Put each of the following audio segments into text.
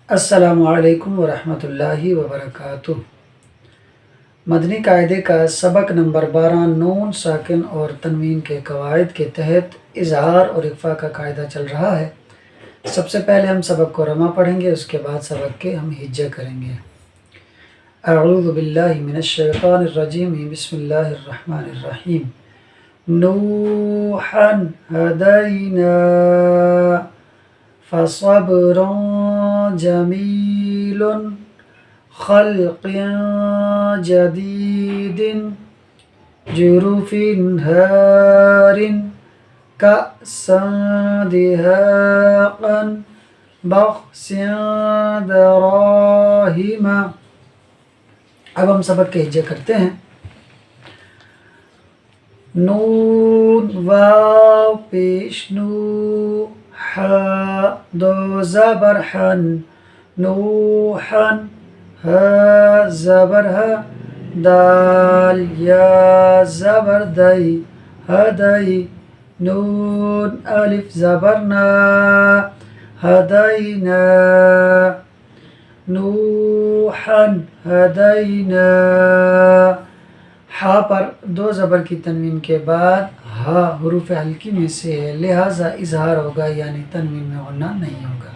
السلام علیکم ورحمة الله وبركاته۔ مدنی قاعدے کا سبق نمبر 12 نون ساکن اور تنوین کے قواعد کے تحت اظہار اور اخفاء کا قاعدہ چل رہا ہے۔ سب سے پہلے ہم سبق کو رمہ پڑھیں گے، اس کے بعد سبق کے ہم ہجہ کریں گے۔ اعوذ باللہ من الشیطان الرجیم، بسم اللہ الرحمن الرحیم۔ نوحا ہدینا فصبر جمیل خلق جدید جروف ہار کأسا دہاقا بخس دراہم۔ اب ہم سبق کے ہجے کرتے ہیں۔ نون واو پیش نو، ہا دو زبر حن، نوحن ہا زبر ہا، دال یا زبر دئی، ہدئی، نون الف زبر نا، ہدینا، نوحن ہدینا۔ ہا پر دو زبر کی تنوین کے بعد ہا حروف حلقی میں سے ہے، لہٰذا اظہار ہوگا، یعنی تنوین میں غنہ نہیں ہوگا۔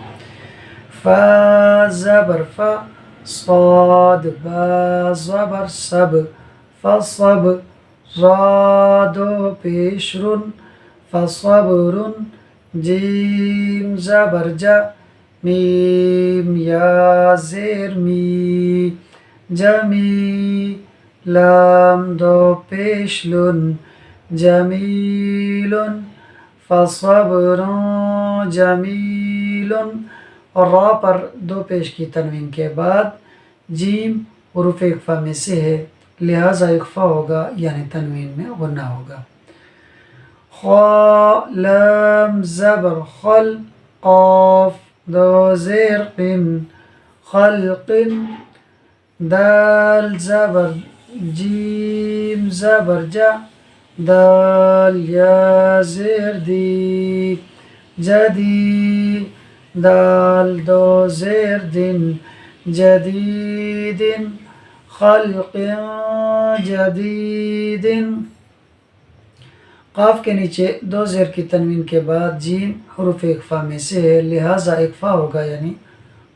فا زبر فا، صاد با زبر سب، فصب، را دو پیش رن، فصبرن، جیم زبر جا، میم یا زیر می، جمی، لام دو پیش لن، جمیل، فصبر جمیل۔ اور را پر دو پیش کی تنوین کے بعد جیم حروف اخفاء میں سے ہے، لہٰذا اخفاء ہوگا، یعنی تنوین میں غنہ ہوگا۔ خا لام زبر خل، قاف دو زیر قن، خلق، دال زبر جیم زبر جا، دال یا زیر دی، جدی، دال دو زیر دن، جدید، خلق جدید۔ قاف کے نیچے دو زیر کی تنوین کے بعد جیم حروف اخفاء میں سے ہے، لہٰذا اخفاء ہوگا، یعنی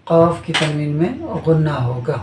قاف کی تنوین میں غنہ ہوگا۔